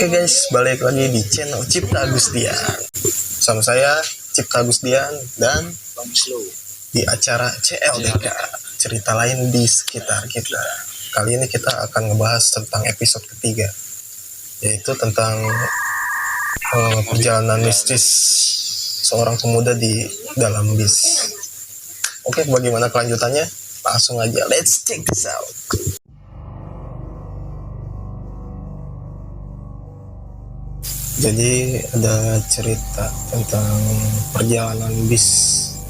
Oke guys, balik lagi di channel Cipta Agustian. Sama saya Cipta Agustian dan Bang Slow di acara CLDK, cerita lain di sekitar kita. Kali ini kita akan ngebahas tentang episode ketiga, yaitu tentang perjalanan mistis seorang pemuda di dalam bis. Oke, bagaimana kelanjutannya? Langsung aja, let's check this out. Jadi ada cerita tentang perjalanan bis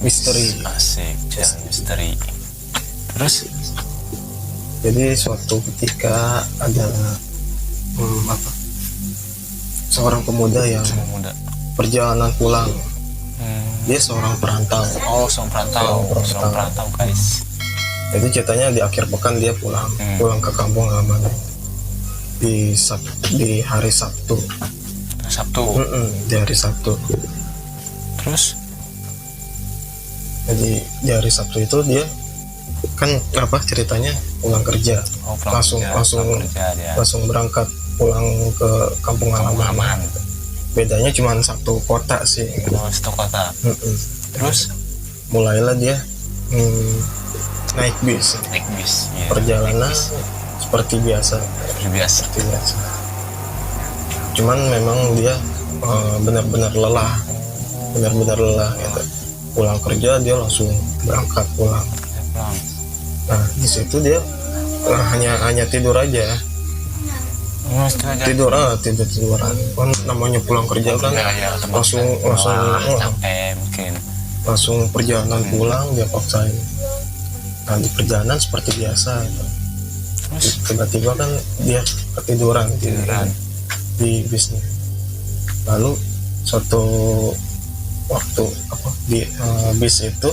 misteri. Asik, jalan misteri. Terus? Jadi suatu ketika ada seorang pemuda yang perjalanan pulang. Dia seorang perantau. Oh, seorang perantau guys. Jadi ceritanya di akhir pekan dia pulang ke kampung halamannya di hari Sabtu. Di hari Sabtu. Terus? Jadi di hari Sabtu itu dia kan ceritanya pulang kerja. Langsung berangkat pulang ke kampung halaman. Bedanya cuma satu kota sih. Satu kota. Terus mulailah dia naik bis. Ya, perjalanan seperti biasa. Cuman memang dia benar-benar lelah gitu. Pulang kerja dia langsung berangkat pulang. Nah di situ dia hanya tidur aja. Tiduran kan namanya pulang kerja kan langsung capek mungkin. Langsung perjalanan pulang dia paksain. Nah di perjalanan seperti biasa gitu. Tiba-tiba kan dia ketiduran di bisnya. Lalu suatu waktu di bis itu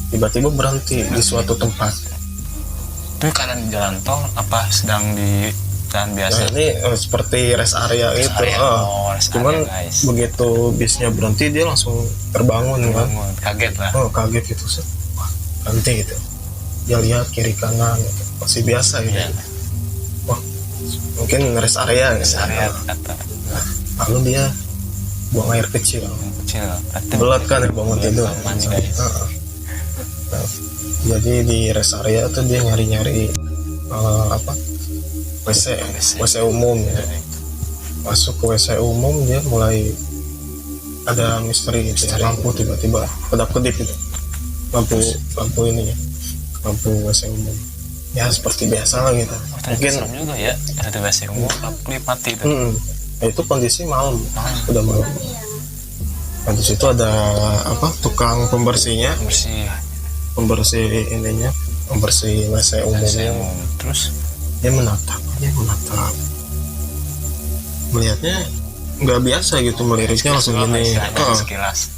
tiba-tiba berhenti di suatu tempat. Itu keadaan jalan tol apa sedang di jalan biasa? Nah ini seperti rest area gitu. Cuman begitu bisnya berhenti dia langsung terbangun. Kaget lah. Kaget gitu sih. Berhenti gitu. Dia lihat kiri kanan gitu. Masih biasa gitu. Mungkin rest area kata. Lalu dia buang air kecil. Belat kan ya bangun tidur. Jadi di rest area tuh dia nyari WC umum ya. Masuk ke WC umum dia mulai ada misteri gitu. Lampu tiba-tiba kedap-kedip gitu. Lampu ini ya. Lampu WC umum. Ya seperti biasa lah gitu. Mungkin serem juga ya, ada WC umum lampu mati itu. Itu kondisi malam. Udah malam. Nah, di situ ada tukang pembersihnya. Pembersih ininya, pembersih WC umumnya. Terus dia menatap. Melihatnya nggak biasa gitu, meliriknya langsung gini. Sekilas.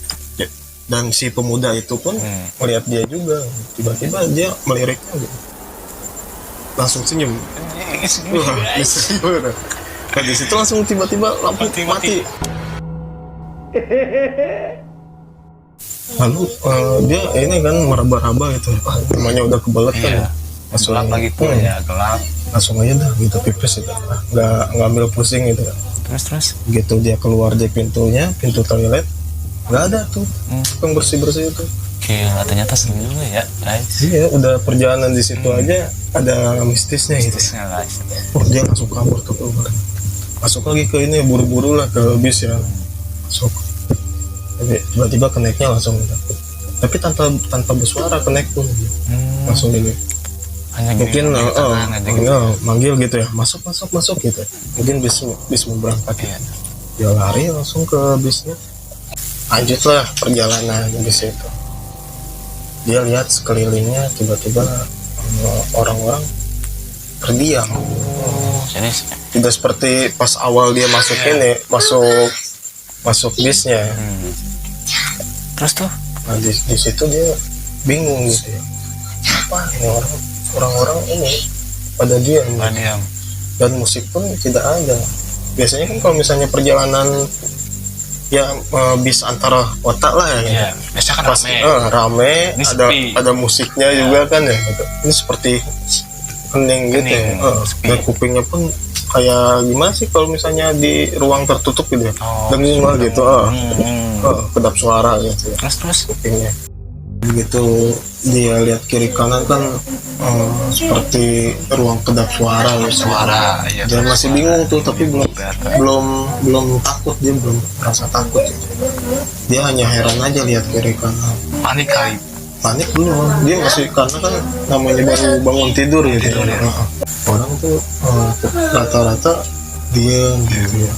Dan si pemuda itu pun melihat dia juga. Tiba-tiba dia meliriknya gitu. Langsung senyum. Nah, di situ langsung tiba-tiba lampu mati. Lalu dia ini kan meraba-raba gitu. Namanya udah kebelet kan ya. Langsung gelap lagi pun ya, gelap. Langsung aja dah gitu pipis itu. Nggak ambil pusing gitu. Terus begitu dia keluar dari pintu toilet, nggak ada tuh yang bersih-bersih itu. Gila, ternyata seru juga ya guys. Iya, udah perjalanan di situ aja ada mistisnya gitu. Guys. Dia langsung kabur tuh keluar. Masuk lagi ke ini, buru-buru lah ke bis ya. Masuk. Jadi tiba-tiba kenaiknya langsung gitu. Tapi tanpa bersuara kenaik pun. Langsung gini. Mungkin manggil gitu ya. Masuk gitu. Mungkin bis mau berangkat ya. Dia lari langsung ke bisnya. Lanjutlah perjalanan bis itu. Dia lihat sekelilingnya tiba-tiba orang-orang terdiam. Jadi tidak seperti pas awal dia masuk masuk bisnya. Terus tuh? Nah di situ dia bingung gitu ya. Apa ini orang-orang ini pada diam. Dan musik pun tidak ada. Biasanya kan kalau misalnya perjalanan ya bis antara kota lah ya. Biasa kan rame, ada musiknya juga kan ya gitu. Ini seperti hening gitu ya. Dan kupingnya pun kayak gimana sih kalau misalnya di ruang tertutup gitu ya, Oh, dengung lah gitu, kedap suara gitu ya Terus kupingnya. Begitu dia lihat kiri kanan kan seperti ruang kedap suara gitu. suara, ya. Dia masih bingung tuh, tapi belum takut, dia belum merasa takut gitu. Dia hanya heran aja lihat kiri kanan. Panik kali. Panik belum, dia masih, karena kan namanya baru bangun tidur gitu. Tidur, ya. Orang tuh rata-rata diem gitu ya,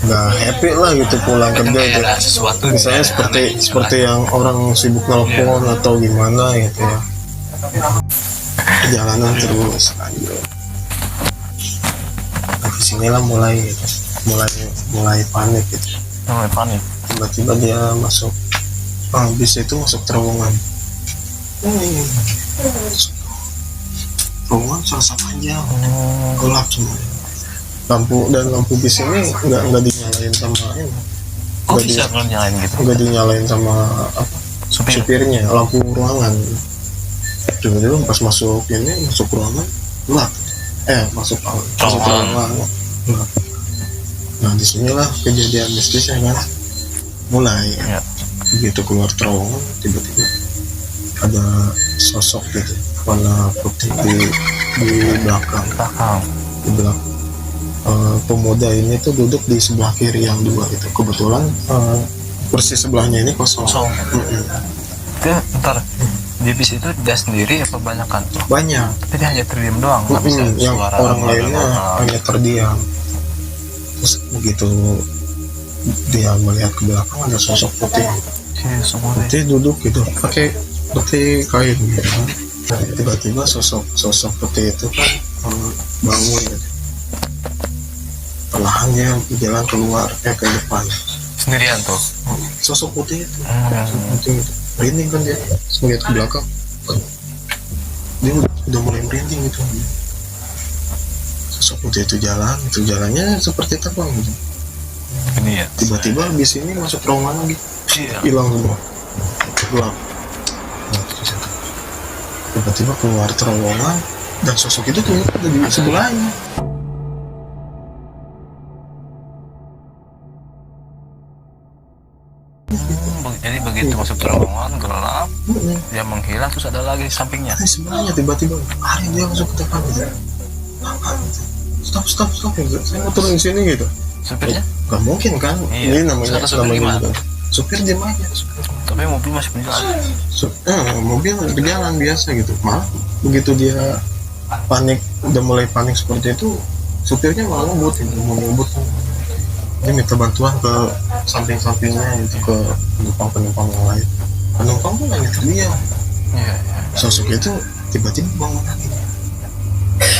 nggak happy lah gitu pulang kerja Kayak gitu. ada sesuatu Misalnya gitu, seperti yang orang sibuk nelpon atau gimana gitu ya. Perjalanan terus lanjut. Nah, disinilah mulai gitu, mulai panik gitu. mulai panik. Tiba-tiba dia masuk, bis itu masuk terowongan. Terowongan serasa panjang, gelap semua. Lampu bis ini nggak dinyalain sama ini. Kok Nggak bisa kalau nyalain gitu? nggak dinyalain sama Supir. supirnya, lampu ruangan. Tiba-tiba pas masuk ruangan gelap. Masuk ruangan gelap. Nah, disinilah kejadian mistisnya kan mulai. Ya. Begitu keluar terowongan, tiba-tiba ada sosok gitu warna putih di belakang. Di belakang pemuda ini tuh duduk di sebelah kiri yang dua itu. Kebetulan persis sebelahnya ini kosong. Itu ntar di bis itu dia sendiri apa banyakan? Banyak. Tapi dia hanya terdiam doang, nggak bisa Yang suara orang lainnya hanya terdiam. Terus begitu dia melihat ke belakang, ada sosok putih. Putih duduk gitu, pakai kain gitu. Tiba-tiba sosok putih itu kan bangun gitu. Perlahan dia jalan keluar ke depan. Sendirian tuh. Sosok putih itu, sosok putih itu. Merinding kan dia, melihat ke belakang. Dia udah mulai merinding gitu. Sosok putih itu jalannya seperti terbang gitu. Ini ya. Tiba-tiba bis ini masuk terowongan lagi, hilang semua, gelap. Tiba-tiba keluar terowongan dan sosok itu ternyata ada di sebelahnya. Jadi begitu masuk terowongan gelap, dia menghilang, terus ada lagi di sampingnya. Di sebelahnya tiba-tiba hari dia masuk ke depan gitu. Stop gitu. Saya mau turun di sini gitu. Supirnya? Gak mungkin kan? Iya. Ini namanya Supir gimana? juga. Supir diam aja. Tapi mobil masih berjalan. Mobil berjalan biasa gitu. Malah begitu dia panik, udah mulai panik seperti itu, supirnya malah ngebut gitu, mau ngebut. Dia minta bantuan ke samping-sampingnya itu, ke penumpang yang lain. Penumpang pun hanya terdiam. Iya. Sosok itu tiba-tiba bangun lagi,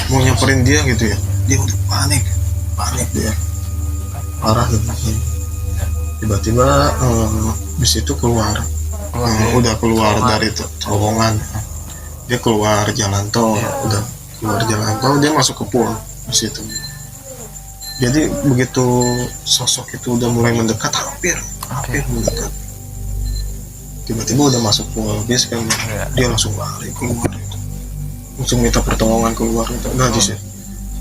mau nyamperin dia gitu ya. Dia udah panik dia parah gitu. Tiba-tiba bis itu keluar, udah keluar dari terowongan. Dia keluar jalan tol, udah keluar jalan tol, dia masuk ke pool di situ. Jadi begitu sosok itu udah mulai mendekat, hampir mendekat, tiba-tiba udah masuk pool bis kan, dia langsung lari keluar itu, langsung minta pertolongan keluar itu. Nah di situ.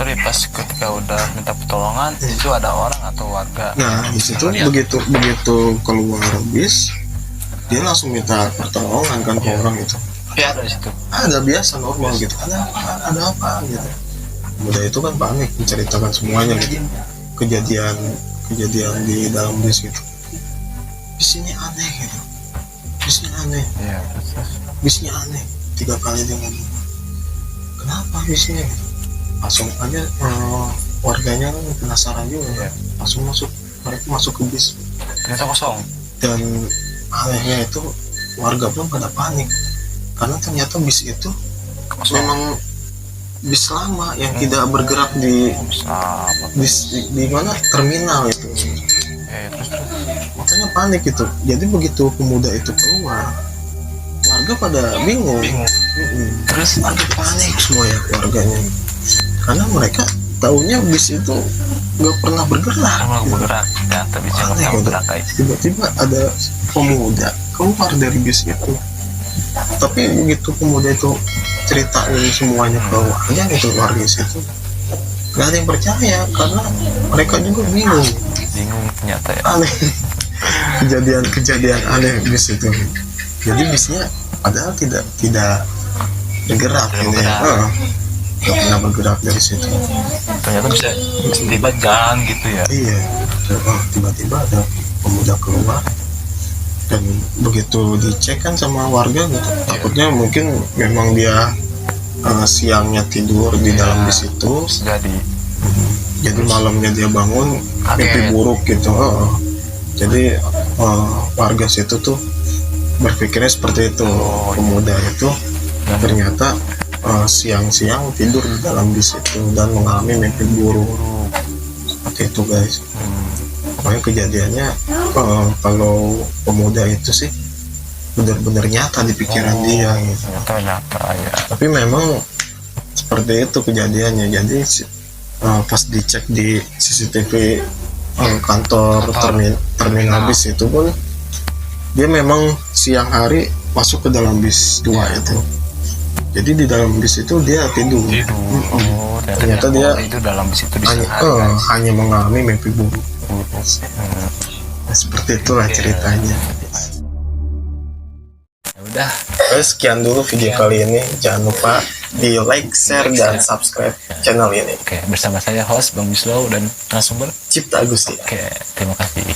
Sorry, pas ketika udah minta pertolongan, itu ada orang atau warga? Nah di situ begitu keluar bis, dia langsung minta pertolongan kan ke orang itu. Ya ada di situ. Ada biasa normal gitu. Ada apa gitu. Muda itu kan panik menceritakan semuanya gitu. Kejadian di dalam bis gitu. Bis ini aneh gitu. Bisnya aneh. Iya. Bisnya aneh. 3 kali dia ngomong. Kenapa bisnya gitu? Langsung aja warganya kan penasaran juga. Langsung mereka masuk ke bis. Ternyata kosong. Dan anehnya itu warga pun pada panik. Karena ternyata bis itu memang bis lama yang tidak bergerak di mana terminal itu. Terus. Makanya panik itu. Jadi begitu pemuda itu keluar, warga pada bingung. Terus warga panik semua ya warganya. Karena mereka taunya bis itu nggak pernah bergerak. Ya, tapi jangan Aneh, bergerak guys. Tiba-tiba ada pemuda keluar dari bis itu. Tapi begitu pemuda itu ceritain semuanya ke warga itu, warga situ Gak ada yang percaya karena mereka juga bingung. Bingung ternyata ya. Aneh. Kejadian aneh bis itu. Jadi bisnya padahal tidak bergerak Tidak ini. bergerak. Nggak pernah bergerak dari situ. Ternyata bisa tiba jalan gitu ya. Iya. Tiba-tiba ada pemuda keluar dan begitu dicek kan sama warga gitu. Takutnya mungkin memang dia siangnya tidur di dalam bis itu. Jadi Jadi malamnya dia bangun mimpi Kaget. buruk gitu. Jadi warga situ tuh berpikirnya seperti itu. Oh, Pemuda itu dan ternyata siang-siang tidur di dalam bis itu dan mengalami mimpi buruk seperti itu guys. Pokoknya kejadiannya kalau pemuda itu sih benar-benar nyata di pikiran dia gitu. ternyata nyata ya. Tapi memang seperti itu kejadiannya. Jadi pas dicek di CCTV kantor terminal bis itu pun dia memang siang hari masuk ke dalam bis 2 itu. Jadi di dalam bis itu dia tidur. Ternyata dia itu dalam bis itu hanya mengalami mimpi buruk. Nah, seperti itulah ceritanya. Ya udah, Sekian dulu video kali ini. Jangan lupa di like, share, dan subscribe channel ini. oke, bersama saya host Bang Wislow dan narasumber. Cipta Agusti. Oke, terima kasih.